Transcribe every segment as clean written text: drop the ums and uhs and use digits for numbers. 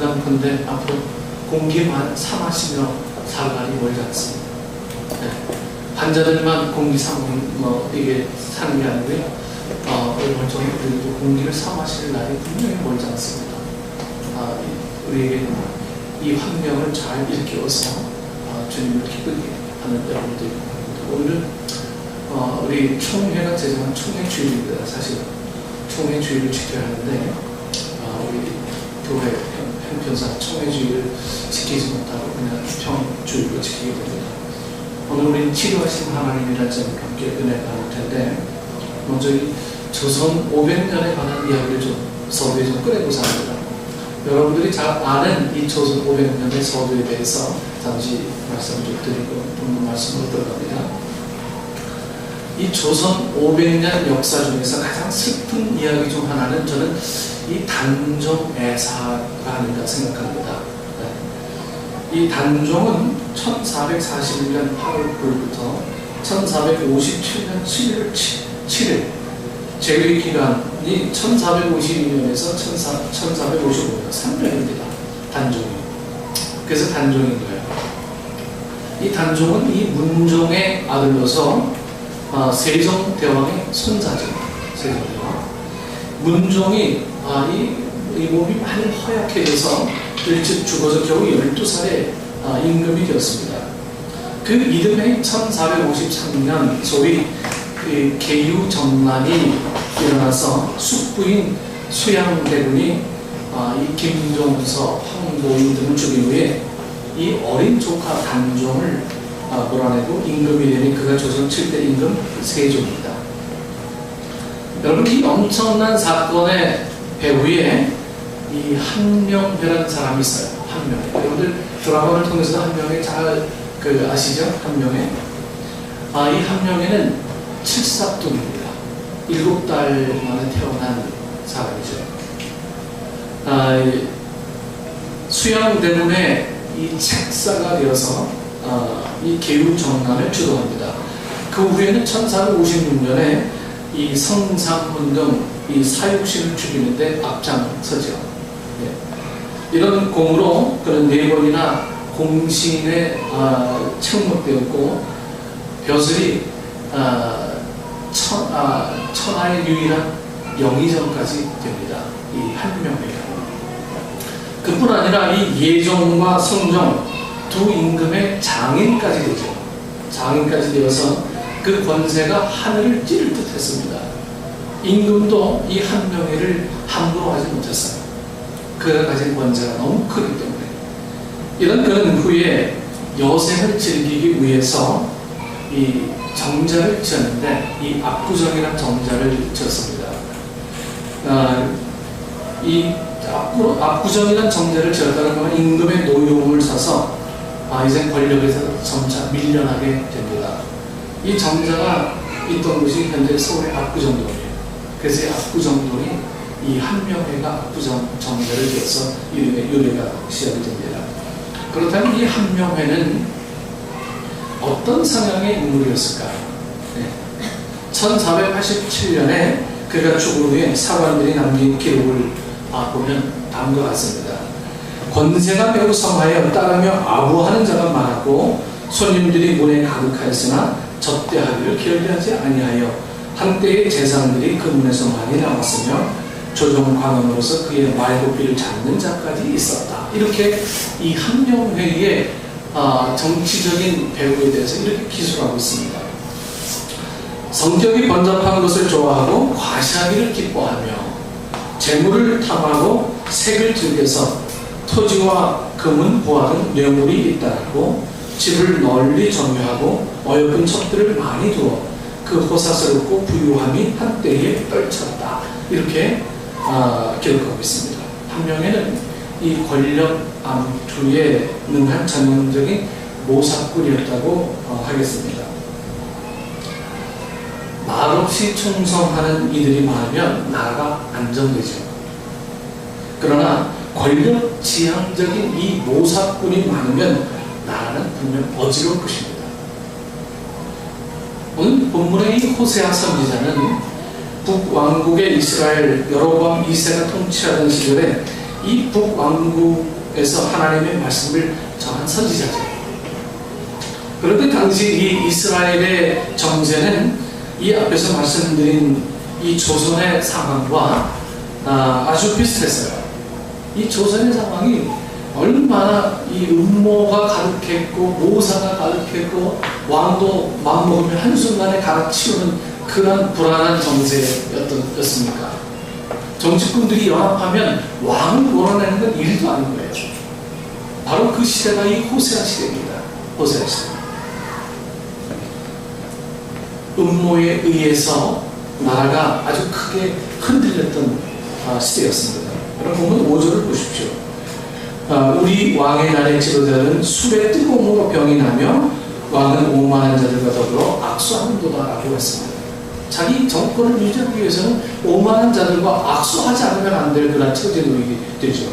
근데 앞으로 공기만 사 마시며 살날이 멀지 않습니다. 네. 환자들만 공기 이게 사는 게 아니고요. 얼마 전에 우리도 공기를 사 마실 날이 분명히 멀지 않습니다. 우리에게 이 환경을 잘 일깨워서 주님을 기쁘게 하는 여러분들이 오늘은 우리 총회가 제정한 총회주일입니다. 사실 총회주일을 지켜야 하는데 우리 교회 형편상 총회주일을 지키지 못하고 그냥 평주일로 지키게 됩니다. 오늘 우리는 치료하신 하나님이라는 점을 함께 은혜가 나눌 텐데 먼저 이 조선 500년에 관한 이야기를 좀 서두에 좀 꺼내보자 합니다. 여러분들이 잘 아는 이 조선 500년의 서두에 대해서 잠시 말씀을 좀 드리고 좀 말씀으로 들어갑니다. 이 조선 500년 역사 중에서 가장 슬픈 이야기 중 하나는 저는 이 단종애사가 아닌가 생각합니다. 이 단종은 1441년 8월 9일부터 1457년 11월 7일 재위 기간이 1452년에서 1455년 3년입니다. 단종이. 그래서 단종인 거예요. 이 단종은 이 문종의 아들로서 세종대왕의 손자죠. 세종대왕. 문종이 이 몸이 많이 허약해져서 일찍 죽어서 겨우 12살에 임금이 되었습니다. 그 이듬해 1453년 소위 계유정난이 일어나서 숙부인 수양대군이 이 김종서, 황보인 등을 죽인 후에 이 어린 조카 단종을 몰아내고 임금이 되니 그가 조선 7대 임금 세종입니다. 여러분, 이 엄청난 사건의 배후에 이 한명회라는 사람이 있어요. 한명회. 여러분들 드라마를 통해서도 한명회 잘 아시죠? 한명회. 이 한명회는 칠삭둥입니다. 7달 만에 태어난 사람이죠. 수양대군의 이 책사가 되어서 이 계유정난을 주도합니다. 그 후에는 1456년에 이 성상문 등 이 사육신을 죽이는데 앞장서죠. 예. 이런 공으로 그런 4번이나 공신에 책목되었고 벼슬이 천하의 유일한 영의정까지 됩니다. 이 한명회가. 그뿐 아니라 이 예종과 성종 두 임금의 장인까지 되죠. 장인까지 되어서 그 권세가 하늘을 찌를 듯 했습니다. 임금도 이 한명회를 함부로 하지 못했어요. 그가 가진 권세가 너무 크기 때문에. 이런 그런 후에 여생을 즐기기 위해서 이 정자를 지었는데 이 압구정이라는 정자를 지었습니다. 이 압구정이라는 정자를 지었다는 것은 임금의 노용을 사서 이제 권력에서 점차 밀려나게 됩니다. 이 정자가 있던 곳이 현재 서울의 압구정동이에요. 그래서 이 압구정동이 이 한명회가 압구정 정자를 지어서 이름의 유래가 시작이 됩니다. 그렇다면 이 한명회는 어떤 성향의 인물이었을까요? 네. 1487년에 그가 죽은 후에 사관들이 남긴 기록을 보면 다음과 같습니다. 권세가 매우 성하여 따르며 아부하는 자가 많았고 손님들이 문에 가득하였으나 접대하기를 결리하지 아니하여 한때의 재상들이 그 문에서 많이 나왔으며 조정관원으로서 그의 말고비를 잡는 자까지 있었다. 이렇게 이 한명회의 정치적인 배후에 대해서 이렇게 기술하고 있습니다. 성격이 번잡한 것을 좋아하고 과시하기를 기뻐하며 재물을 탐하고 색을 즐겨서 토지와 금은 보화 등 뇌물이 잇따랐고 집을 널리 점유하고 어여쁜 첩들을 많이 두어 그 호사스럽고 부유함이 한때에 떨쳤다. 이렇게 기록하고 있습니다. 한명회는 이 권력 암투에 능한 전형적인 모사꾼이었다고 하겠습니다. 말없이 충성하는 이들이 많으면 나라가 안정되죠. 그러나 권력 지향적인 이 모사꾼이 많으면 나라는 분명 어지러울 것입니다. 오늘 본문의 이 호세아 선지자는 북왕국의 이스라엘 여로보암 2세가 통치하던 시절에 이 북왕국에서 하나님의 말씀을 전한 선지자죠. 그런데 당시 이 이스라엘의 정세는 이 앞에서 말씀드린 이 조선의 상황과 아주 비슷했어요. 이 조선의 상황이 얼마나 이 음모가 가득했고 모사가 가득했고 왕도 맘먹으면 한순간에 갈아치우는 그런 불안한 정세였습니까? 정치꾼들이 연합하면 왕을 몰아내는 건 일도 아닌 거예요. 바로 그 시대가 이 호세아 시대입니다. 호세아 시대. 음모에 의해서 나라가 아주 크게 흔들렸던 시대였습니다. 여러분 보면 5절을 보십시오. 우리 왕의 날에 지도자는 술의 뜨거움으로 병이 나며 왕은 오만한 자들과 더불어 악수하는도다라고 했습니다. 자기 정권을 유지하기 위해서는 오만한 자들과 악수하지 않으면 안 될 그런 처지에 놓이게 되죠.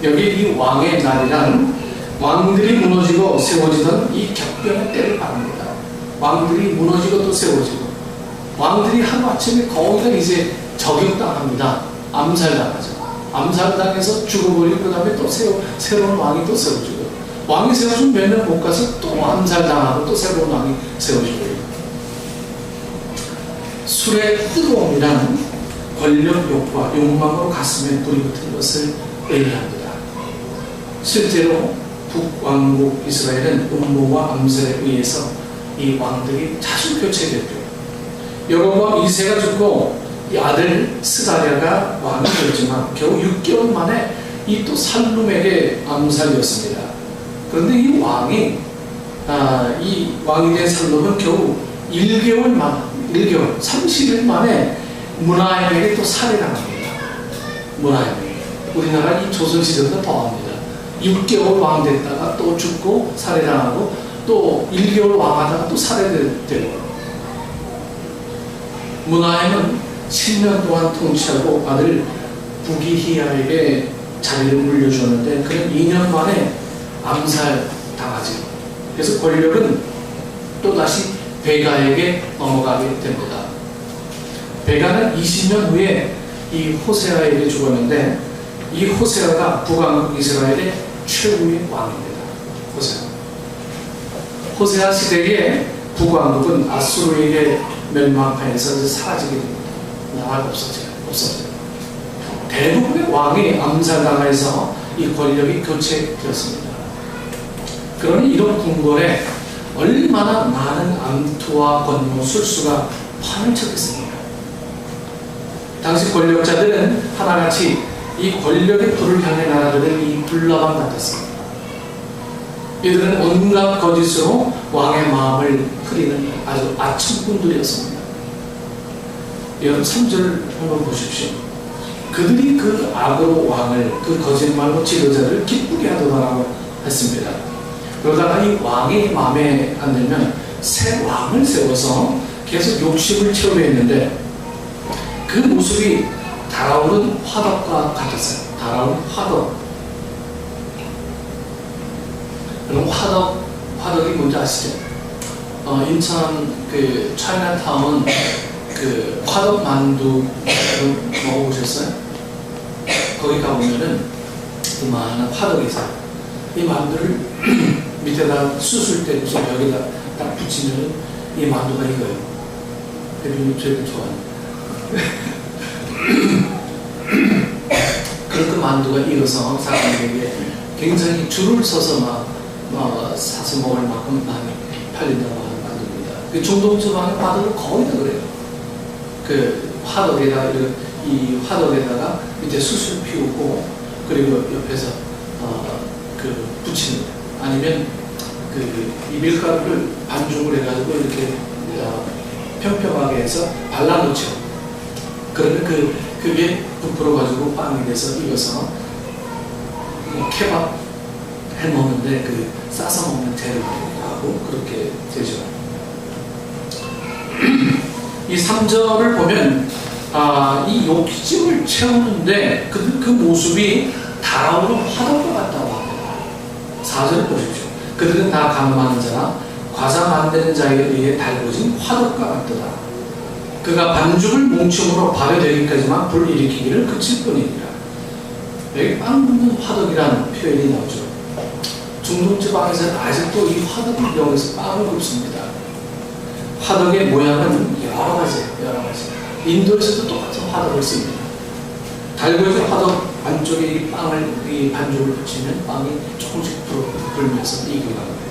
여기 이 왕의 날이란 왕들이 무너지고 세워지던 이 격변의 때를 말합니다. 왕들이 무너지고 또 세워지고 왕들이 하루아침에 거의 다 이제 저격당합니다. 암살당하죠. 암살당해서 죽어버리고 그 다음에 또 새로운 왕이 또 세워지고 왕이 세워지면 몇 년 못 가서 또 암살당하고 또 새로운 왕이 세워지고 술의 뜨거움이란 권력욕과 욕망으로 가슴에 불이 붙은 것을 의미합니다. 실제로 북왕국 이스라엘은 음모와 암살에 의해서 이 왕들이 자주 교체됐죠. 여로보암 2세가 죽고 이 아들 스가랴가 왕이 되었지만 겨우 6개월 만에 이 또 살룸에게 암살이었습니다. 그런데 이 왕이 된 살룸은 겨우 1개월 30일 만에 문하임에게 또 살해당합니다. 문하임에게. 우리나라 이 조선시대보다 더합니다. 6개월 왕 됐다가 또 죽고 살해당하고 또 1개월 왕하다가 또 살해되고. 문하임은 10년 동안 통치하고 아들 부기히야에게 자리를 물려주었는데 그는 2년 만에 암살당하지. 그래서 권력은 또다시 베가에게 넘어가게 됩니다. 베가는 20년 후에 이 호세아에게 죽었는데 이 호세아가 북왕국 이스라엘의 최후의 왕입니다. 호세아 시대에 북왕국은 아수르에게 멸망하여서 사라지게 됩니다. 나라가 없어져요. 대부분의 왕이 암살당하여서 이 권력이 교체되었습니다. 그러니 이런 궁궐에 얼마나 많은 암투와 권모, 술수가 파묻혔겠습니까? 당시 권력자들은 하나같이 이 권력의 불을 향해 날아드는 이 불나방 같았습니다. 이들은 온갖 거짓으로 왕의 마음을 흐리는 아주 아첨꾼들이었습니다. 여러분 3절 한번 보십시오. 그들이 그 악으로 왕을, 그 거짓말로 지도자를 기쁘게 하더라고 했습니다. 그러다가 이 왕이 마음에 안 들면 새 왕을 세워서 계속 욕심을 채우려 했는데 그 모습이 달아오른 화덕과 같았어요. 달아오른 화덕. 그럼 화덕이 뭔지 아시죠? 인천 그 차이나타운 그 화덕 만두 먹어보셨어요? 거기 가보면은 그만한 화덕이 있어요. 이 만두를 밑에다 수술 때 여기다 딱 붙이면 이 만두가 익어요. 대표님 저희가 좋아합니다. 그런 그 만두가 익어서 사람들에게 굉장히 줄을 서서 막 사서 먹을 만큼 많이 팔린다고 하는 만두입니다. 그 중동지방의 화덕을 거의 다 그래요. 그 화덕에다가 이 화덕에다가 밑에 수술 피우고 그리고 옆에서 그 붙이는 아니면 이 밀가루를 반죽을 해가지고 이렇게 평평하게 해서 발라놓죠. 그러면 그게 부풀어가지고 빵이 돼서 익어서 케밥 해 먹는데 싸서 먹는 재료를 하고 그렇게 되죠. 이 3절을 보면 이 욕심을 채우는데 그 모습이 달아오른 화덕과 같다고 합니다. 4절을 보십시오. 그들은 다 감마하는 자나 과자 만드는 자에 의해 달궈진 화덕과 같더라. 그가 반죽을 뭉침으로 발효되기까지만 불일으키기를 그칠 뿐이니라. 여기 빵 굽는 화덕이라는 표현이 나오죠. 중동 지방에서는 아직도 이 화덕을 이용해서 빵을 굽습니다. 화덕의 모양은 여러 가지예요. 여러 가지. 인도에서도 똑같은 화덕을 씁니다. 달궈진 화덕 안쪽에 이 빵을, 이 반죽을 붙이면 빵이 조금씩 불면서 익어갑니다.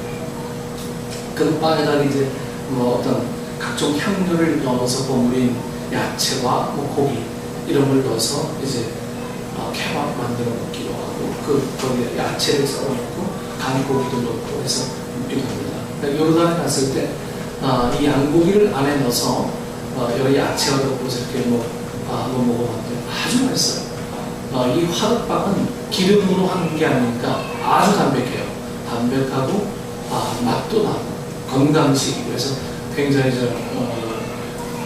그 빵에다가 이제 뭐 어떤 각종 향료를 넣어서 버무린 야채와 뭐 고기 이런 걸 넣어서 이제 케밥 만들어 먹기도 하고, 거기에 야채를 썰어 넣고 간고기도 넣고 해서 먹기도 합니다. 그러니까 요르단에 갔을 때 이 양고기를 안에 넣어서 여러 야채와 넣고서 이렇게 먹어봤는데 아주 맛있어요. 이 화덕빵은 기름으로 하는 게 아니니까 아주 담백해요. 담백하고 맛도 나고 건강식이고 해서 굉장히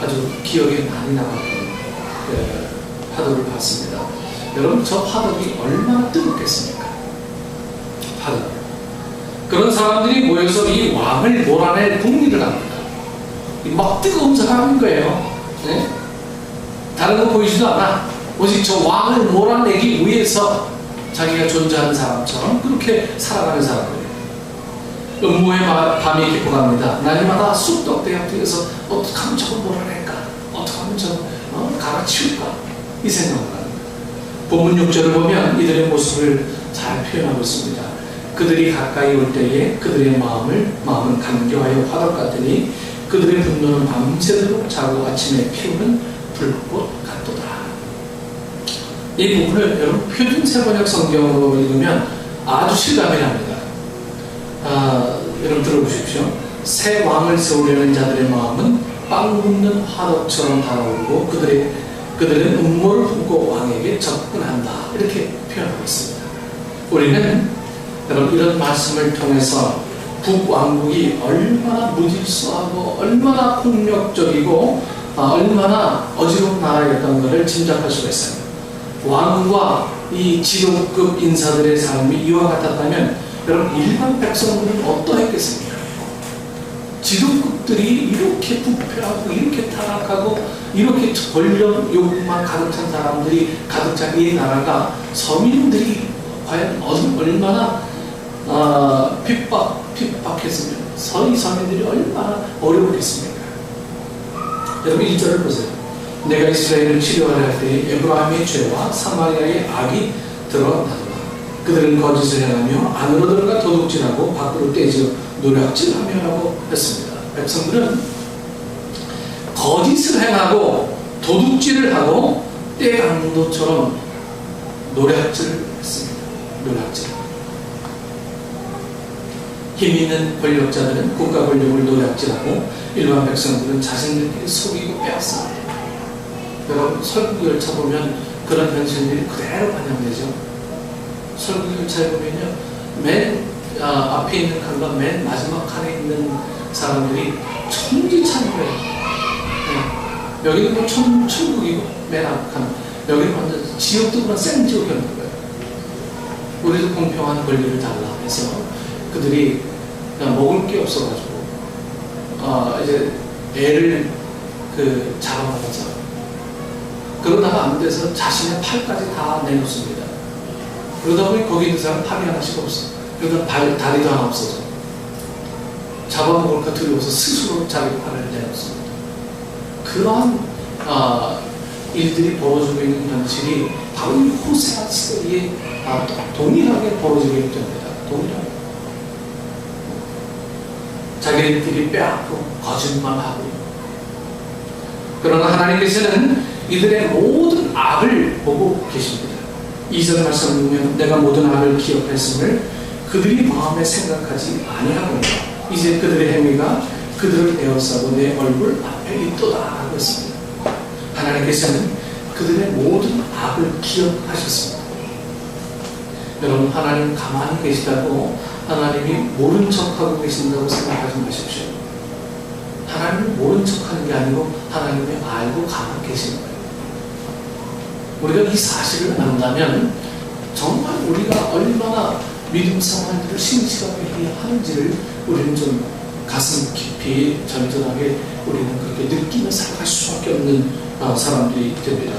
아주 기억에 많이 남았던 화덕을 봤습니다. 여러분, 저 화덕이 얼마나 뜨겁겠습니까? 화덕. 그런 사람들이 모여서 이 왕을 몰아낼 궁리를 합니다. 막 뜨거운 사람인 거예요. 네? 다른 거 보이지도 않아. 오직 저 왕을 몰아내기 위해서 자기가 존재하는 사람처럼 그렇게 살아가는 사람들이에요. 음모의 밤이 깊어갑니다. 날마다 쑥떡대가 뛰어서 어떻게 하면 저걸 몰아낼까? 어떻게 하면 저걸 갈아치울까? 이 생각을 합니다. 본문 6절을 보면 이들의 모습을 잘 표현하고 있습니다. 그들이 가까이 올 때에 그들의 마음은 간교하여 화덕 같으니 그들의 분노는 밤새도록 자고 아침에 피우는 불꽃 같도다. 이 부분을 여러분 표준 세번역 성경으로 읽으면 아주 실감이 납니다. 여러분 들어보십시오. 새 왕을 세우려는 자들의 마음은 빵 굽는 화덕처럼 달아오르고 그들은 음모를 품고 왕에게 접근한다. 이렇게 표현하고 있습니다. 우리는 여러분 이런 말씀을 통해서 북왕국이 얼마나 무질서하고 얼마나 폭력적이고 얼마나 어지러운 나라였던 것을 짐작할 수가 있어요. 왕과 이 지도급 인사들의 삶이 이와 같았다면 여러분 일반 백성들은 어떠했겠습니까? 지도급들이 이렇게 부패하고 이렇게 타락하고 이렇게 권력 욕만 가득 찬 사람들이 가득 찬 이 나라가 서민들이 과연 얼마나 핍박했으면 서민들이 얼마나 어려웠겠습니까? 여러분 1절을 보세요. 내가 이스라엘을 치료하려 할 때에 에브라임의 죄와 사마리아의 악이 드러나더라. 그들은 거짓을 행하며 안으로 들어가 도둑질하고 밖으로 떼지어 노략질하며라고 했습니다. 백성들은 거짓을 행하고 도둑질을 하고 떼강도처럼 노략질을 했습니다. 노략질. 힘 있는 권력자들은 국가 권력을 노략질하고 일반 백성들은 자신들끼리 속이고 빼앗습니다. 여러분 설국열차 보면 그런 현실들이 그대로 반영되죠. 설국열차에 보면요, 맨 앞에 있는 칸과 맨 마지막 칸에 있는 사람들이 천지차별해요. 네. 여기는 뭐 천국이고 맨 앞 칸, 여기는 완전 지옥도 그런 생지옥이었는 거예요. 우리도 공평한 권리를 달라 해서 그들이 그냥 먹을 게 없어가지고 이제 애를 잡아먹었어요. 그러다가 안 돼서 자신의 팔까지 다 내놓습니다. 그러다 보니 거기 있는 사람 팔이 하나씩 없어. 그러다 다리도 하나 없어져. 잡아먹을까 두려워서 스스로 자기 팔을 내놓습니다. 그러한 일들이 벌어지고 있는 현실이 바로 이 호세아 시대에 동일하게 벌어지게 됩니다. 동일하게. 자기들끼리 빼앗고 거짓말하고. 그러나 하나님께서는 이들의 모든 악을 보고 계십니다. 2절 말씀을 보면 내가 모든 악을 기억했음을 그들이 마음에 생각하지 아니하거니와 이제 그들의 행위가 그들을 에워싸고 내 얼굴 앞에 있도다 하고 있습니다. 하나님께서는 그들의 모든 악을 기억하셨습니다. 여러분 하나님 가만히 계시다고 하나님이 모른 척하고 계신다고 생각하지 마십시오. 하나님은 모른 척하는 게 아니고 하나님이 알고 가만히 계시는 거예요. 우리가 이 사실을 안다면 정말 우리가 얼마나 믿음 생활들을 신실하게 해야 하는지를 우리는 좀 가슴 깊이 전전하게 우리는 그렇게 느끼며 살아갈 수밖에 없는 사람들이 됩니다.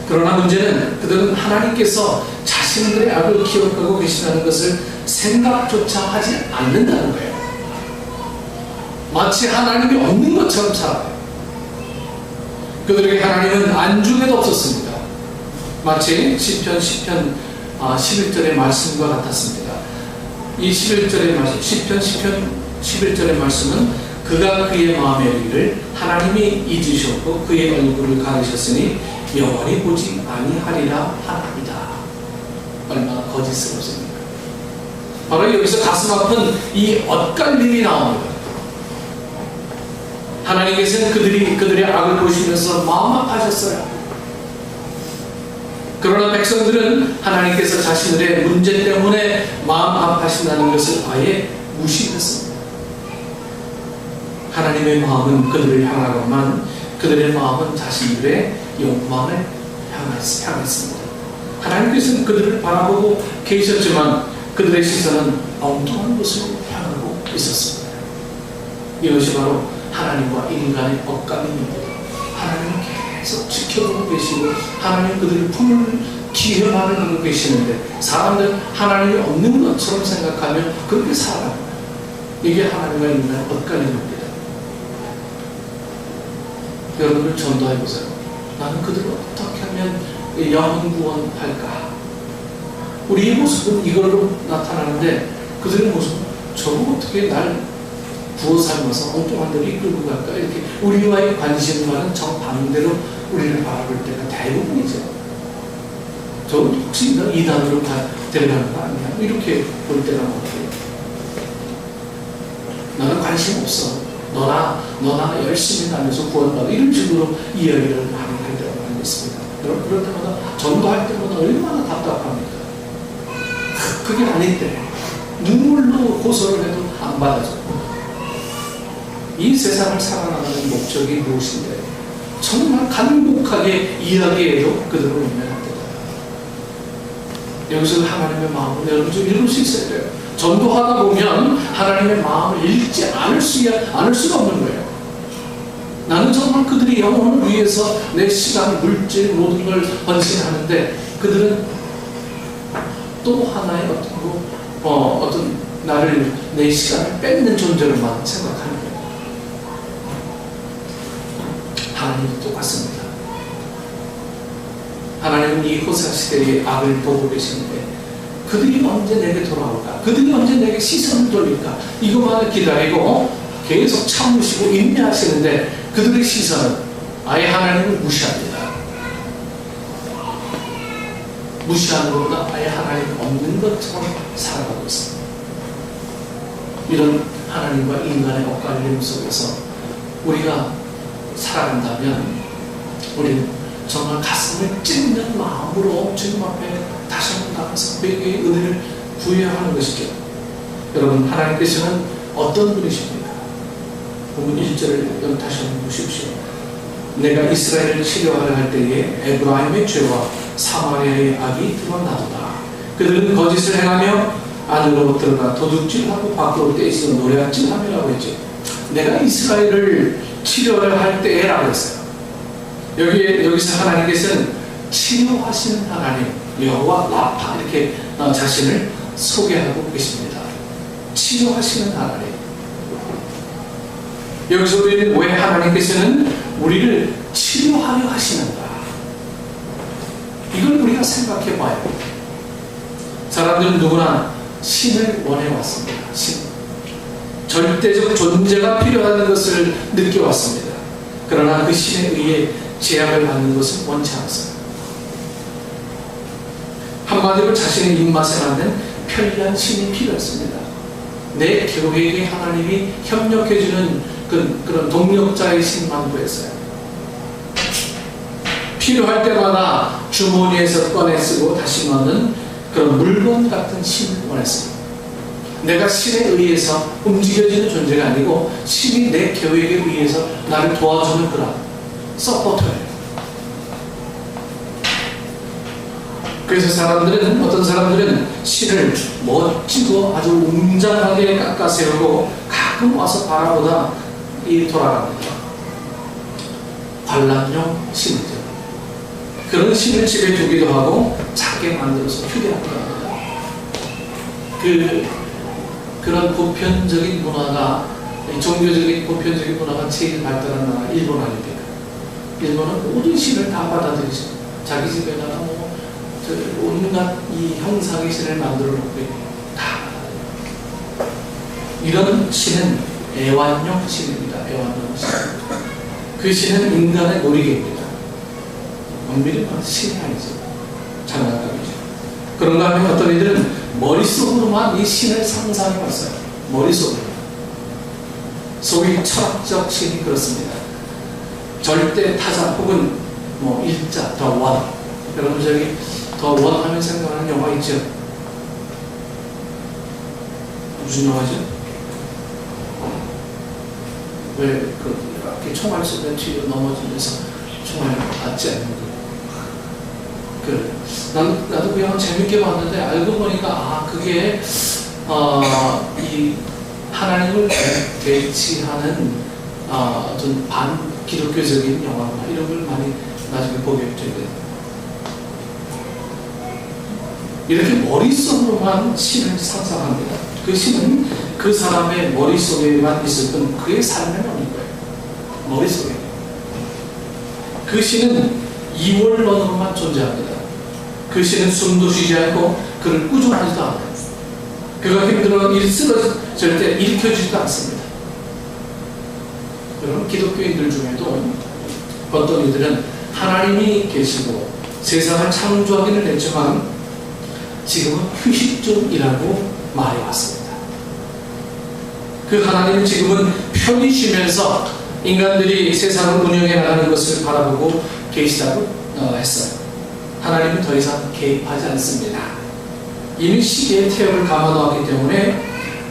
그러나 문제는 그들은 하나님께서 자신들의 악을 기억하고 계시다는 것을 생각조차 하지 않는다는 거예요. 마치 하나님이 없는 것처럼 살아요. 그들에게 하나님은 안중에도 없었습니다. 마치 시편 11절의 말씀과 같았습니다. 이 11절의 말씀, 시편 11절의 말씀은 그가 그의 마음에 이르기를 하나님이 잊으셨고 그의 얼굴을 가리셨으니 영원히 보지 아니하리라 하나이다. 얼마나 거짓스럽습니까? 바로 여기서 가슴 아픈 이 엇갈림이 나옵니다. 하나님께서는 그들의 악을 보시면서 마음 아파하셨어요. 그러나 백성들은 하나님께서 자신들의 문제 때문에 마음 아파하신다는 것을 아예 무시했습니다. 하나님의 마음은 그들을 향하건만 그들의 마음은 자신들의 욕망을 향했습니다. 하나님께서는 그들을 바라보고 계셨지만 그들의 시선은 엉뚱한 곳으로 향하고 있었습니다. 이것이 바로 하나님과 인간의 엇갈림입니다. 하나님은 계속 지켜보고 계시고 하나님 그들의 품을 기회만을 하고 계시는데 사람들은 하나님이 없는 것처럼 생각하며 그렇게 살아갑니다. 이게 하나님과 인간의 엇갈림입니다. 여러분들 전도해보세요. 나는 그들을 어떻게 하면 영혼 구원할까? 우리의 모습은 이걸로 나타나는데 그들의 모습은 저거 어떻게 날 구워 삶아서 엉뚱한 데로 이끌고 갈까? 이렇게 우리와의 관심과는 정반대로 우리를 바라볼 때가 대부분이죠. 저 혹시 이단으로 데려가는 거 아니야? 이렇게 볼 때가 많아요. 나는 관심 없어. 너나 열심히 다녀서 구원받아. 이런 식으로 이야기를 많이 할 때가 많이 있습니다. 여러분, 그럴 때마다 전도할 때마다 얼마나 답답합니까? 그게 아닌데 눈물로 고소를 해도 안 받아줘. 이 세상을 살아나가는 목적이 무엇인데 정말 간곡하게 이야기해도 그들은 운명합니다. 여기서 하나님의 마음을 여러분 좀 읽을 수 있어야 돼요. 전도하다 보면 하나님의 마음을 읽지 않을 수가 없는 거예요. 나는 정말 그들이 영혼을 위해서 내 시간, 물질, 모든 걸 헌신하는데 그들은 또 하나의 어떤 나를 내 시간을 뺏는 존재로만 생각하는 거예요. 하나님도 똑같습니다. 하나님은 이 호사 시대의 악을 보고 계시는데 그들이 언제 내게 돌아올까? 그들이 언제 내게 시선을 돌릴까? 이것만을 기다리고 계속 참으시고 인내하시는데 그들의 시선은 아예 하나님을 무시합니다. 무시하는 것보다 아예 하나님 없는 것처럼 살아가고 있습니다. 이런 하나님과 인간의 엇갈림 속에서 우리가 살아간다면 우리는 정말 가슴을 찢는 마음으로 주님 앞에 다시 한번 나가서 그에게 은혜를 구해야 하는 것이죠. 여러분, 하나님께서는 어떤 분이십니까? 본문 1절을 다시 한번 보십시오. 내가 이스라엘을 치료하려 할 때에 에브라임의 죄와 사마리아의 악이 드러나도다. 그들은 거짓을 행하며 안으로 들어가 도둑질하고 밖으로 떼지고 노략질하며라고 했죠. 내가 이스라엘을 치료를 할 때라고 했어요. 여기서 하나님께서는 치료하시는 하나님, 여호와 라파 이렇게 자신을 소개하고 계십니다. 치료하시는 하나님. 여기서 우리는 왜 하나님께서는 우리를 치료하려 하시는가? 이걸 우리가 생각해 봐요. 사람들은 누구나 신을 원해왔습니다. 신. 절대적 존재가 필요하다는 것을 느껴왔습니다. 그러나 그 신에 의해 제약을 받는 것은 원치 않았어요. 한마디로 자신의 입맛에 맞는 편리한 신이 필요했습니다. 내 계획에 하나님이 협력해주는 그런 동력자의 신만 구했어요. 필요할 때마다 주머니에서 꺼내 쓰고 다시 넣는 그런 물건 같은 신을 원했습니다. 내가 신에 의해서 움직여지는 존재가 아니고 신이 내 계획에 의해서 나를 도와주는 그런 서포터예요. 그래서 어떤 사람들은 신을 멋지고 아주 웅장하게 깎아 세우고 가끔 와서 바라보다 돌아갑니다. 관람용 신이죠. 그런 신을 집에 두기도 하고 작게 만들어서 휴대하기도 합니다. 그런 보편적인 문화가, 종교적인 보편적인 문화가 제일 발달한 나라가 일본 아닙니까? 일본은 모든 신을 다 받아들이죠. 자기 집에다가 온갖 이 형상의 신을 만들어 놓고 다 이런 신은 애완용 신입니다. 애완용 신. 그 신은 인간의 놀이개입니다. 엄밀히 말해서 신이 아니죠. 장난감이죠. 그런가 하면 어떤 이들은 머릿속으로만 이 신을 상상해봤어요. 머릿속으로. 소위 철학적 신이 그렇습니다. 절대 타자 혹은 일자, 더 원. 여러분 저기 더 원 하면 생각나는 영화 있죠? 무슨 영화죠? 왜 이렇게 총알 쏘면 뒤로 넘어지면서 총알 맞지 않는 나도 그냥 재밌게 봤는데 알고 보니까 그게 이 하나님을 대치하는 어떤 반기독교적인 영화나 이런 걸 많이 나중에 보게 되거든요. 이렇게 머릿속으로만 신을 상상합니다. 그 신은 그 사람의 머릿속에만 있었던 그의 삶에 나오는 거예요. 머릿속에. 그 신은 이원론으로만 존재합니다. 그 신은 숨도 쉬지 않고 그를 꾸준하지도 않아요. 그가 힘들어 쓰러질 때 일으켜주지도 않습니다. 여러분 기독교인들 중에도 어떤 이들은 하나님이 계시고 세상을 창조하기는 했지만 지금은 휴식 중이라고 말해왔습니다. 그 하나님은 지금은 편히 쉬면서 인간들이 세상을 운영해 나가는 것을 바라보고 계시다고 했어요. 하나님은 더 이상 개입하지 않습니다. 이미 시계에 태엽을 감아놓았기 때문에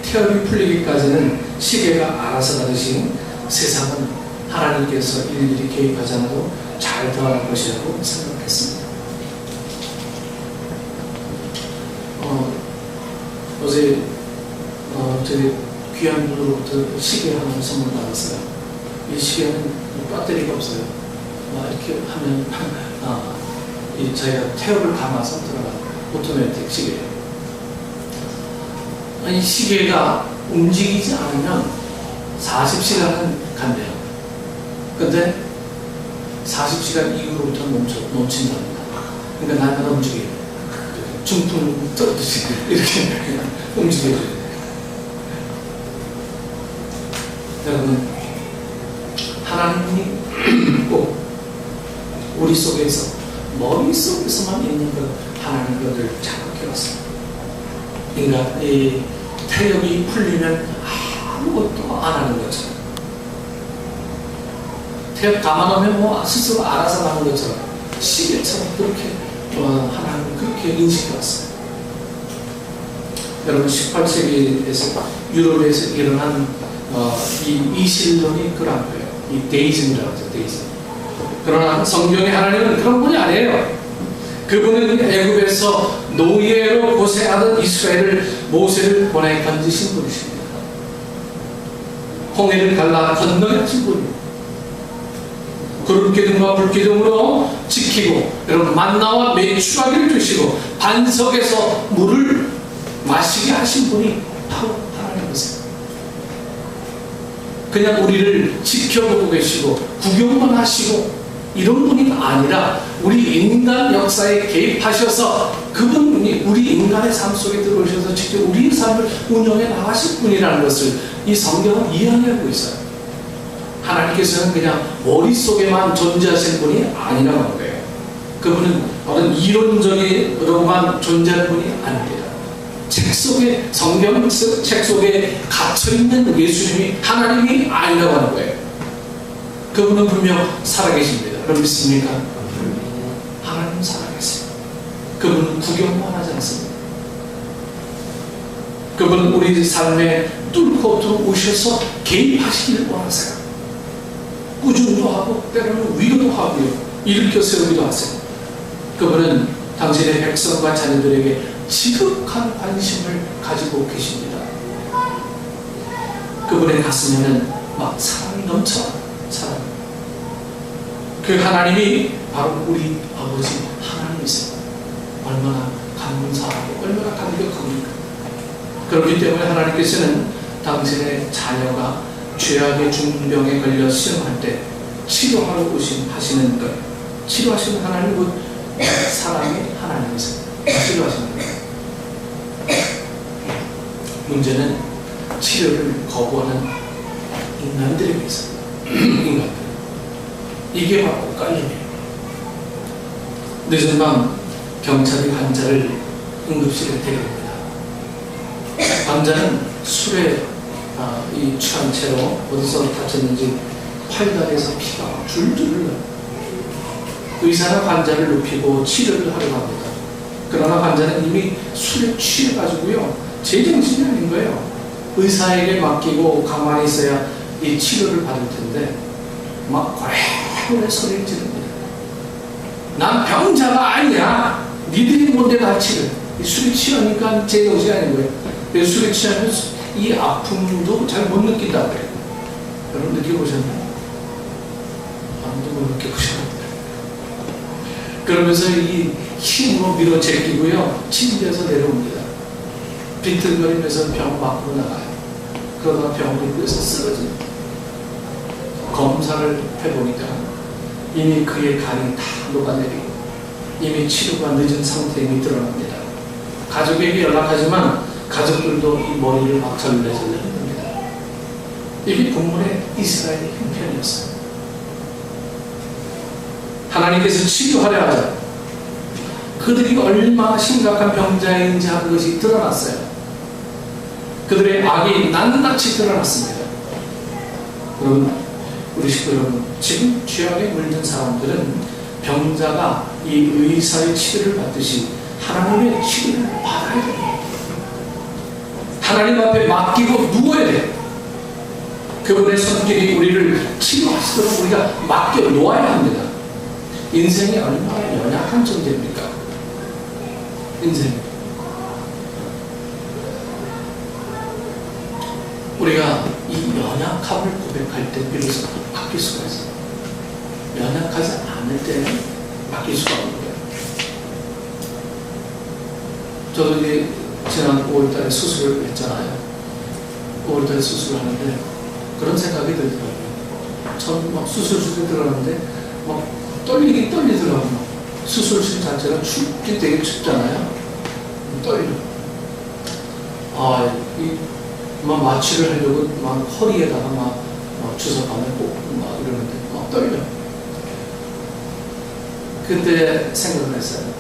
태엽이 풀리기까지는 시계가 알아서 가듯이 세상은 하나님께서 일일이 개입하지 않아도 잘 돌아갈 것이라고 생각했습니다. 어제 되게 귀한 분으로부터 시계 하나 선물 받았어요. 이 시계는 배터리가 없어요. 이렇게 하면 저희가 태엽을 감아서 들어가는 오토매틱 시계예요. 이 시계가 움직이지 않으면 40시간은 간대요. 근데 40시간 이후로부터 멈춘답니다. 그러니까 날마다 움직여요. 중풍 떠듯이 이렇게 움직여줘야 돼요. 여러분, 하나님이 꼭 우리 속에서, 머릿속에서만 있는 것, 하나님 것을 자각해왔습니다. 그러니까 이 태엽이 풀리면 아무것도 안 하는 것처럼, 태엽 감아놓으면 스스로 알아서 가는 것처럼, 시계처럼 그렇게 하나님을 그렇게 인식해왔어요. 여러분 18세기에서 유럽에서 일어난 이 신론이 그런 거예요. 이 데이즘이라고 하죠. 데이즘. 그러나 성경의 하나님은 그런 분이 아니에요. 그분은 애굽에서 노예로 고생하던 이스라엘을 모세를 보내 건지신 분이십니다. 홍해를 갈라 건너게 하신 분이에요. 구름기둥과 불기둥으로 지키고, 여러분 만나와 메추라기를 주시고 반석에서 물을 마시게 하신 분이 바로 하나님이세요. 그냥 우리를 지켜보고 계시고 구경만 하시고 이런 분이 아니라 우리 인간 역사에 개입하셔서 그분이 우리 인간의 삶 속에 들어오셔서 직접 우리의 삶을 운영해 나가실 분이라는 것을 이 성경은 이해하고 있어요. 하나님께서는 그냥 머릿속에만 존재하시는 분이 아니라고 하는 거예요. 그분은 어떤 이론적으로만 존재하는 분이 아닙니다. 책 속에, 성경 책 속에 갇혀있는 예수님이 하나님이 아니라고 하는 거예요. 그분은 분명 살아계십니다. 여러분 믿습니까? 하나님은 살아계세요. 그분은 구경만 하지 않습니다. 그분은 우리 삶에 뚫고 들어오셔서 개입하시기를 원하세요. 꾸준도 하고 때로는 위로도 하고요. 일으켜 세우기도 하세요. 그분은 당신의 백성과 자녀들에게 지극한 관심을 가지고 계십니다. 그분의 가슴에는 막 사랑이 넘쳐요. 사랑. 그 하나님이 바로 우리 아버지 하나님이세요. 얼마나 감사하고 얼마나 감격합니까? 그렇기 때문에 하나님께서는 당신의 자녀가 죄악의 중병에 걸려 수영할 때 치료하러 하시는 것, 치료하시는 하나님은 사랑의 하나님이세요. 치료하시는 것. 문제는 치료를 거부하는 인간들에게 있어요. 인간들. 이게 바로 깔림이에요. 늦은 밤 경찰이 환자를 응급실에 데려옵니다. 환자는 술에 취한 채로 어디서 다쳤는지 팔다리에서 피가 줄줄 흘러요. 의사는 환자를 눕히고 치료를 하려고 합니다. 그러나 환자는 이미 술에 취해가지고요, 제정신이 아닌 거예요. 의사에게 맡기고 가만히 있어야 이 치료를 받을 텐데 막 고래고래 소리를 지릅니다. 난 병자가 아니야. 니들이 뭔데 나 치료. 이 술에 취하니까 제정신이 아닌 거예요. 그래서 술에 취하면 이 아픔도 잘 못 느낀다고 그래요. 여러분 느껴보셨나요? 아무도 못 느껴보셨나요? 그러면서 이 힘으로 밀어 제끼고요, 침대에서 내려옵니다. 비틀거리면서 병 밖으로 나가요. 그러다가 병원에서 쓰러집니다. 검사를 해보니까 이미 그의 간이 다 녹아내리고 이미 치료가 늦은 상태임이 드러납니다. 가족에게 연락하지만 가족들도 이 머리를 막 절레절레 흔듭니다. 이게 본문의 이스라엘의 형편이었어요. 하나님께서 치료하려 하자 그들이 얼마나 심각한 병자인지 하는 것이 드러났어요. 그들의 악이 낱낱이 드러났습니다. 여러분, 우리 식구 여러분, 지금 죄악에 물든 사람들은 병자가 이 의사의 치료를 받듯이 하나님의 치료를 받아야 됩니다. 하나님 앞에 맡기고 누워야 돼요. 그분의 손길이 우리를 치료하시도록 우리가 맡겨 놓아야 합니다. 인생이 얼마나 연약한 존재입니까? 인생. 우리가 이 연약함을 고백할 때 비로소 바뀔 수가 있어요. 연약하지 않을 때는 바뀔 수가 없는 거예요. 저도 이제 지난 5월달에 수술을 했잖아요. 5월달에 수술을 하는데 그런 생각이 들더라고요. 처음 막 수술실에 들어갔는데 막 떨리더라고요. 수술실 자체가 춥기 되게 춥잖아요. 떨려. 막 마취를 하려고 막 허리에다가 막 주사바늘 꽂고 막 이러는데 막 떨려. 그때 생각을 했어요.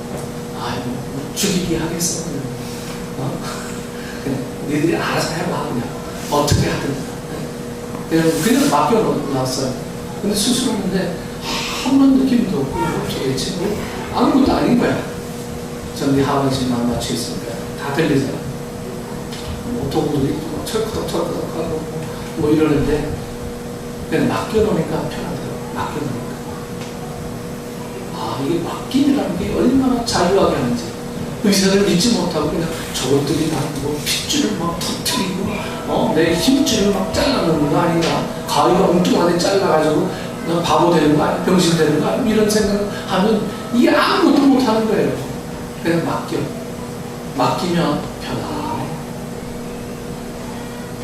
죽이기 하겠어. 그냥 니들이 알아서 해봐. 그냥 어떻게 하든 그냥 맡겨놨어요. 근데 수술하는데 아무런 느낌도 없고 도대체 뭐 아무것도 아닌 거야. 전 네 하반신만 마취했으니까 다 들리잖아. 도구들이 철커덕철커덕 하고 뭐 이러는데 그냥 맡겨놓으니까 편하더라고. 맡겨놓으니까 이게 맡김이라는 게 얼마나 자유하게 하는지. 의사를 믿지 못하고 그냥 저것들이 다 뭐 핏줄을 막 터뜨리고 내 힘줄을 막 잘라놓는 거 아닌가, 가위가 엉뚱하게 잘라가지고 나 바보 되는 거 아니야, 병신 되는 거 아니야, 이런 생각을 하면 이게 아무것도 못하는 거예요. 그냥 맡기면 편안해.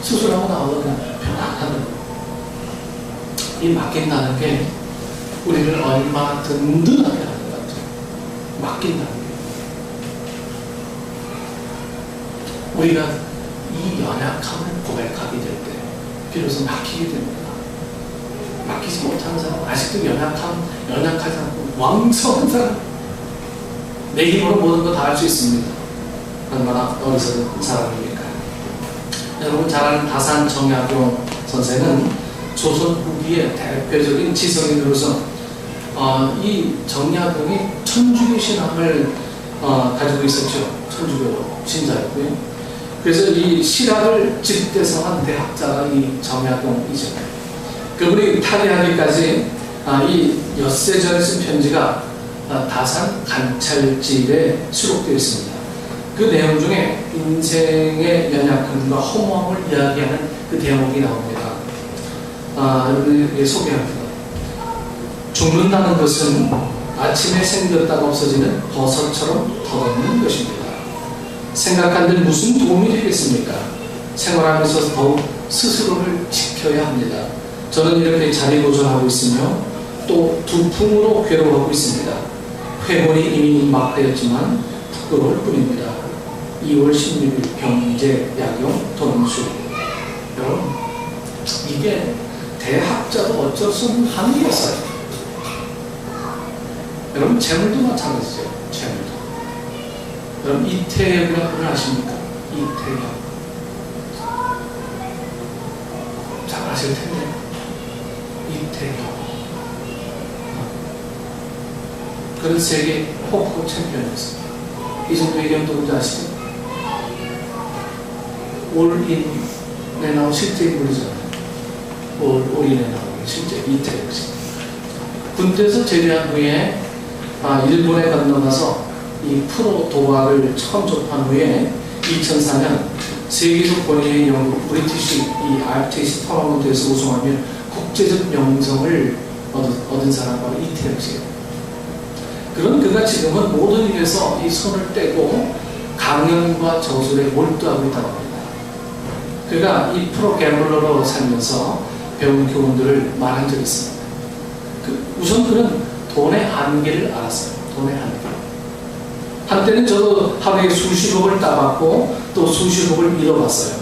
수술하고 나오면 그냥 편안하는 거예요. 이 맡긴다는 게 우리를 얼마나 든든하게 하는 것 같아요. 맡긴다는 게. 우리가 이 연약함을 고백하게 될 때 비로소 맡기게 됩니다. 맡기지 못하는 사람, 아직도 연약하지 않고 왕성한 사람, 내 힘으로 모든 거 다 할 수 있습니다. 얼마나 어리석은 사람입니까? 여러분 잘 아는 다산 정약용 선생은 조선 후기의 대표적인 지성인으로서 이 정약용이 천주교 신앙을 가지고 있었죠. 천주교 신자였고요. 그래서 이 실학을 집대성한 대학자가 이 정약용이죠. 그분이 탈의하기까지 이 엿새 전에 쓴 편지가 다산 관찰집에 수록되어 있습니다. 그 내용 중에 인생의 연약함과 허무함을 이야기하는 그 대목이 나옵니다. 여러분에게 소개합니다. 죽는다는 것은 아침에 생겼다가 없어지는 버섯처럼 덧없는 것입니다. 생각한들 무슨 도움이 되겠습니까? 생활하면서 더욱 스스로를 지켜야 합니다. 저는 이렇게 자리고전하고 있으며 또 두품으로 괴로워하고 있습니다. 회본이 이미 막되었지만 부끄러울 뿐입니다. 2월 16일 경제, 약용, 돈수. 여러분, 이게 대학자도 어쩔 수 없는 한계였어요. 여러분, 재물도 마찬가지죠. 재물도. 여러분, 이태혁이라는 분을 아십니까? 이태혁. 잘 아실 텐데. 이태혁. 그런 세계 포커 챔피언이었습니다. 이 정도 얘기하면 누군지 아시죠? 올인에 나온 실제 인물이잖아요. 올인에 나온 실제 이태혁씨. 군대에서 제대한 후에 일본에 건너가서 이 프로 도박을 처음 접한 후에 2004년 세계적 권위의 영국 브리티시 이 RTS 토너먼트에서 우승하며 국제적 명성을 얻은 사람 바로 이태혁씨예요. 그런 그가 지금은 모든 일에서 이 손을 떼고 강연과 저술에 몰두하고 있다고 합니다. 그가 이 프로 갬블러로 살면서 배운 교훈들을 말한 적이 있습니다. 우선 그는 돈의 한계를 알았어요. 돈의 한계. 한때는 저도 하루에 수십억을 따봤고 또 수십억을 잃어봤어요.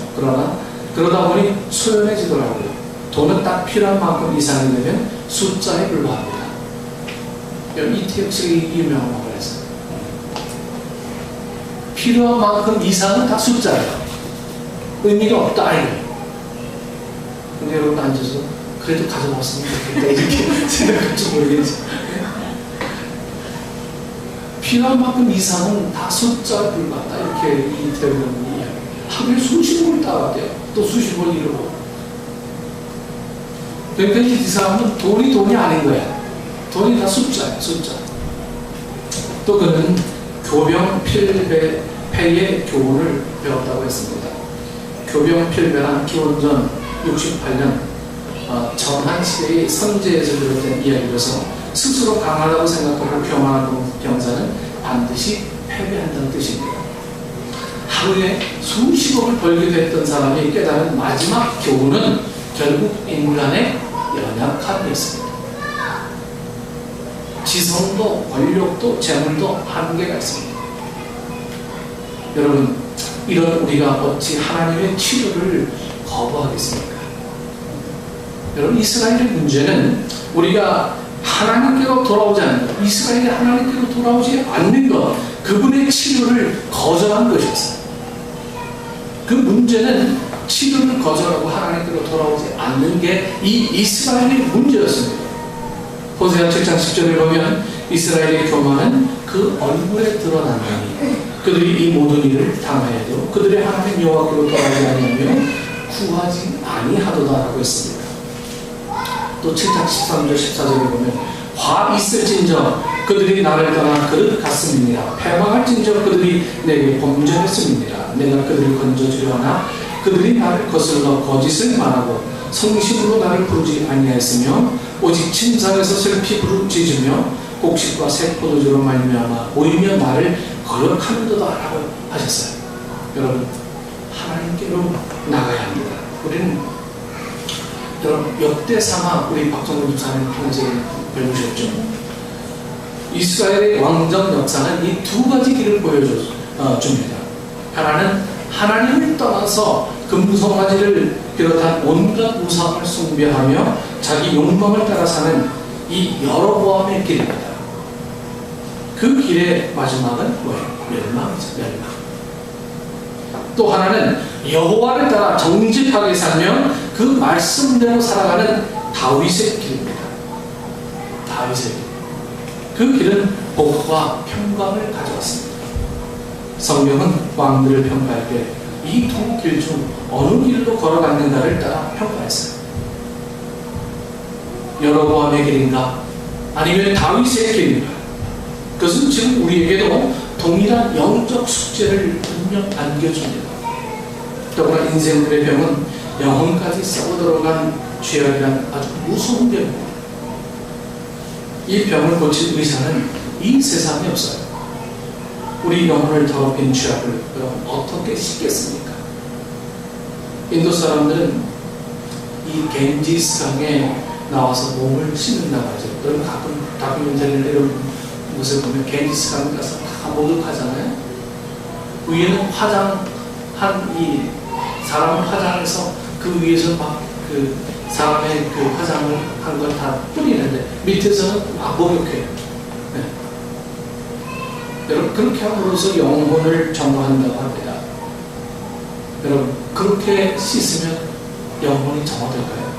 그러다 보니 소연해지더라고요. 돈은 딱 필요한 만큼 이상이 되면 숫자에 불과합니다. 이태혁 씨가 유명한 말을 했어요. 필요한 만큼 이상은 다 숫자예요. 의미가 없다 이거예요. 근데 여러분 앉아서 그래도 가져왔으면 좋겠다 이렇게 생각할지 모르겠지. 필요한 만큼 이상은 다 숫자에 불과하다 이렇게 이태혁은 이야기해요. 하루에 수십억을 따왔대요. 또 수십억을 잃어보고. 그러니까 이 사람은 돈이 아닌 거야. 돈이 다 숫자예요, 숫자. 또 그는 교병필배의 교훈을 배웠다고 했습니다. 교병필배란 기원전 68년 전한 시대의 선제에서 비롯된 이야기로서 스스로 강하다고 생각하고 교만한 병사는 반드시 패배한다는 뜻입니다. 하루에 수십억을 벌게 됐던 사람이 깨달은 마지막 교훈은 결국 인간의 연약함이었습니다. 지성도 권력도 재물도 한계가 있습니다. 여러분, 이런 우리가 어찌 하나님의 치료를 거부하겠습니까? 여러분, 이스라엘의 문제는 우리가 하나님께로 돌아오지 않는 것, 이스라엘이 하나님께로 돌아오지 않는 것, 그분의 치료를 거절한 것이었어요. 그 문제는 치료를 거절하고 하나님께로 돌아오지 않는 게 이 이스라엘의 문제였습니다. 호세아 7장 10절에 보면 이스라엘의 교만은 그 얼굴에 드러나나니 그들이 이 모든 일을 당하여도 그들의 하나님 여호와께로 돌아오지 아니하며 구하지 아니하도다라고 했습니다. 또 7장 13절 14절에 보면 화 있을진저 그들이 나를 떠나 그릇 같음이니라 패망할진저 그들이 내게 범죄했음이니라 내가 그들을 건져주려 하나 그들이 나를 거슬러 거짓을 말하고 성심으로 나를 부르지 아니하였으며 오직 침상에서 슬피 부르짖으며 곡식과 새 포도주로 말미암아 오히려 나를 거역하는도다라고 하셨어요. 여러분, 하나님께로 나가야 합니다. 우리는 여러분 역대상하 우리 박정근 집사님 편지에 배우셨죠. 이스라엘의 왕정 역사는 이 두 가지 길을 보여줍니다. 하나는 하나님을 떠나서 금송아지를 비롯한 온갖 우상을 숭배하며 자기 욕망을 따라 사는 이 여로보암의 길입니다. 그 길의 마지막은 뭐예요? 멸망이죠. 멸망. 또 하나는 여호와를 따라 정직하게 살며 그 말씀대로 살아가는 다윗의 길입니다. 다윗의 길. 그 길은 복과 평강을 가져왔습니다. 성경은 왕들을 평가할 때 이 두 길 중 어느 길로 걸어갔는가를 따라 평가했어요. 여로보암의 길인가? 아니면 다윗의 길인가? 그것은 지금 우리에게도 동일한 영적 숙제를 분명 안겨줍니다. 더구나 인생들의 병은 영혼까지 썩어들어간 죄악이란 아주 무서운 병입니다. 이 병을 고칠 의사는 이 세상에 없어요. 우리 영혼을 더럽힌 죄악을 그럼 어떻게 씻겠습니까? 인도 사람들은 이 겐지스강에 나와서 몸을 씻는다고 하죠. 여러분 가끔 다큐멘터리나 이런 곳에 보면 겐지스강 가서 다 목욕하잖아요. 위에는 화장한 이 사람을 화장해서 그 위에서 막 그 사람의 그 화장을 한 걸 다 뿌리는데 밑에서는 막 목욕해요. 네. 여러분 그렇게 함으로써 영혼을 정화한다고 합니다. 여러분 그렇게 씻으면 영혼이 정화될까요?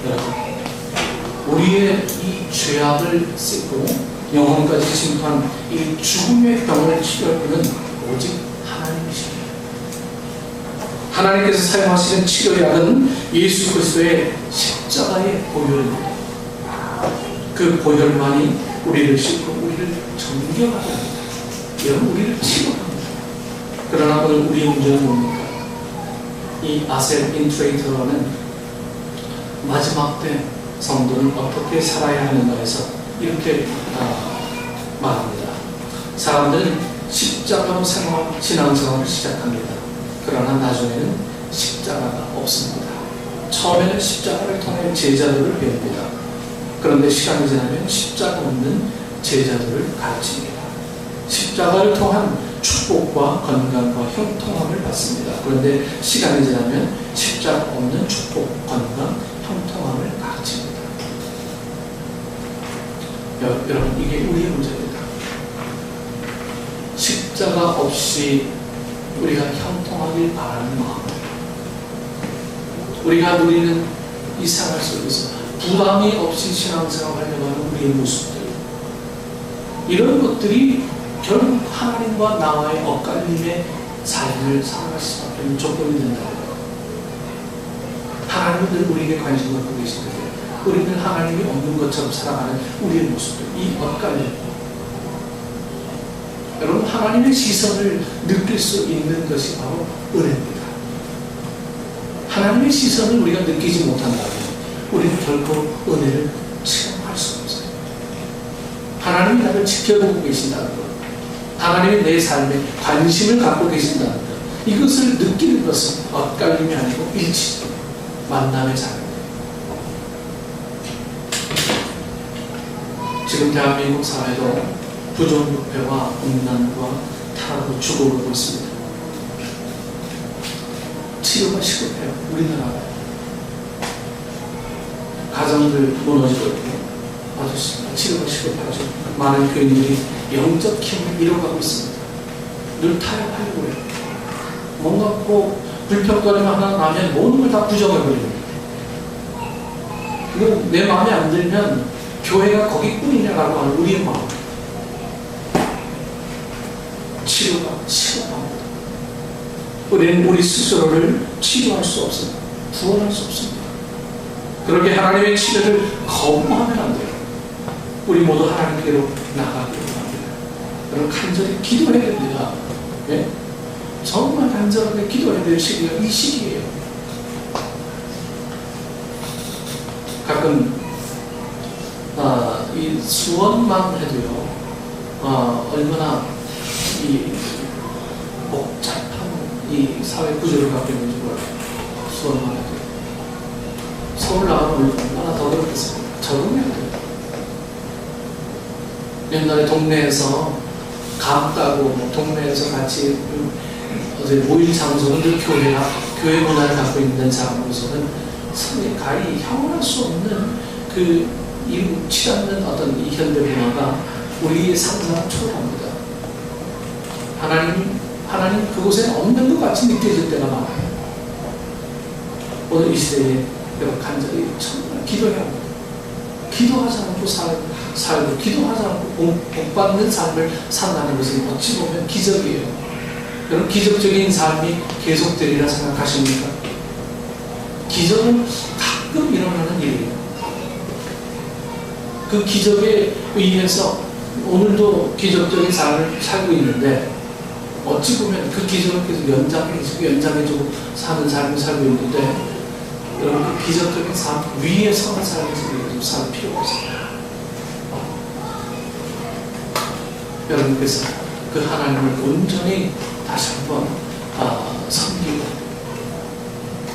여러분 우리의 이 죄악을 씻고 영혼까지 침투한 이 죽음의 병을 치료할 분은 오직 하나님이십니다. 하나님께서 사용하시는 치료약은 예수 그리스도의 십자가의 보혈입니다. 그 보혈만이 우리를 씻고 우리를 정결하게 합니다. 여러분 우리를 치료합니다. 그러나 오늘 우리의 문제는 뭡니까? 이 아셀 인트레이터는 마지막 때 성도는 어떻게 살아야 하는가 해서 이렇게 말합니다. 사람들은 십자가로 신앙생활을 시작합니다. 그러나 나중에는 십자가가 없습니다. 처음에는 십자가를 통해 제자들을 배웁니다. 그런데 시간이 지나면 십자가 없는 제자들을 가르칩니다. 십자가를 통한 축복과 건강과 형통함을 받습니다. 그런데 시간이 지나면 십자가 없는 축복, 건강, 형통함을 가르칩니다. 여러분 이게 우리의 문제입니다. 십자가 없이 우리가 형통하길 바라는 마음, 우리가 누리는 이 생활 속에서 부담이 없이 신앙생활을 하려고 하는 우리의 모습들, 이런 것들이 결국 하나님과 나와의 엇갈림의 삶을 살아갈 수밖에 없는 조건이 된다고 해요. 하나님은 늘 우리에게 관심 갖고 계시는데 우리는 하나님이 없는 것처럼 살아가는 우리의 모습들, 이 엇갈림. 여러분 하나님의 시선을 느낄 수 있는 것이 바로 은혜입니다. 하나님의 시선을 우리가 느끼지 못한다면 우리는 결코 은혜를 체험할 수 없어요. 하나님이 나를 지켜보고 계신다는 것, 하나님이 내 삶에 관심을 갖고 계신다는 것, 이것을 느끼는 것은 엇갈림이 아니고 일치, 만남의 자리입니다. 지금 대한민국 사회도 부정부패와 음란과 타락으로 죽어오고 있습니다. 치료가 시급해요. 우리나라가 가정들 무너지고 있고 아주 치료가 시급해가지고 많은 교인들이 영적 힘을 잃어가고 있습니다. 늘 타협하려고 해요. 뭔가 꼭 불평거림 하나 나면 모든 걸 다 부정해버립니다. 그리고 내 마음에 안 들면 교회가 거기뿐이냐라고 하는 우리의 마음. 치료가 시급합니다. 우리는 우리 스스로를 치료할 수 없습니다. 구원할 수 없습니다. 그렇게 하나님의 치료를 거부하면 안 돼요. 우리 모두 하나님께로 나가기를 합니다. 여러분 간절히 기도해야 됩니다. 예? 정말 간절하게 기도해야 될 시기가 이 시기예요. 가끔 이 수원만 해도요, 얼마나 이 복잡한 이 사회 구조를 갖고 있는지 몰라요. 수원만 해도. 서울 나가면 얼마나 더 그렇겠습니까? 적응해야 돼요. 옛날에 동네에서 감 따고 동네에서 같이 어제 모일 장소는 늘 교회 문화를 갖고 있는 사람으로서는 서로 가히 형언할 수 없는 그 이루치 않는 어떤 이 현대 문화가 우리의 상상을 초월합니다. 하나님 그곳에 없는 것 같이 느껴질 때가 많아요. 오늘 이 시대에 여러분 간절히 정말 기도해야 합니다. 기도하지 않고 살고 기도하지 않고 복받는 삶을 산다는 것은 어찌 보면 기적이에요. 여러분 기적적인 삶이 계속되리라 생각하십니까? 기적은 가끔 일어나는 일이에요. 그 기적에 의해서 오늘도 기적적인 삶을 살고 있는데 어찌 보면 그 기적을 계속 연장해주고 사는 삶을 살고 있는데 여러분 그 기적적인 삶 위에서 삶에서 우리가 좀 살 필요가 없습니다. 여러분께서 그 하나님을 온전히 다시 한번 섬기고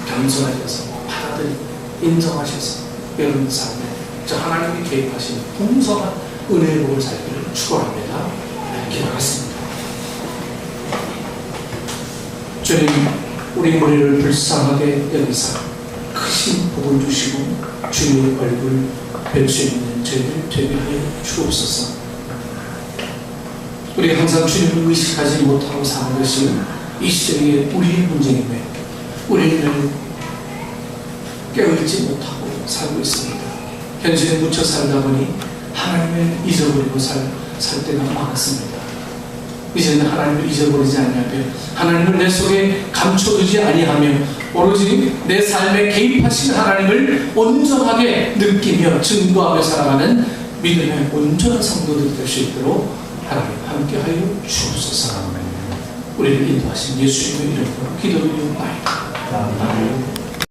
겸손하셔서 받아들이고 인정하셔서 여러분 삶에 저 하나님이 개입하신 풍성한 은혜의 복을 살기를 축원합니다. 기도하겠습니다. 주님, 우리 머리를 불쌍하게 여기사 크신 복을 주시고 주님의 얼굴 뵐 수 있는 저희들 되게 하여 주옵소서. 우리가 항상 주님을 의식하지 못하고 사는 것이 이 시대의 우리의 문제임에 우리는 깨어있지 못하고 살고 있습니다. 현실에 묻혀 살다 보니 하나님을 잊어버리고 살 때가 많았습니다. 이제는 하나님을 잊어버리지 아니하며 하나님을 내 속에 감춰두지 아니하며 오로지 내 삶에 개입하신 하나님을 온전하게 느끼며 증거하며 살아가는 믿음의 온전한 성도들 될 수 있도록 하나님 함께하여 주옵소서. 우리를 인도하신 예수님의 이름으로 기도드리옵나이다.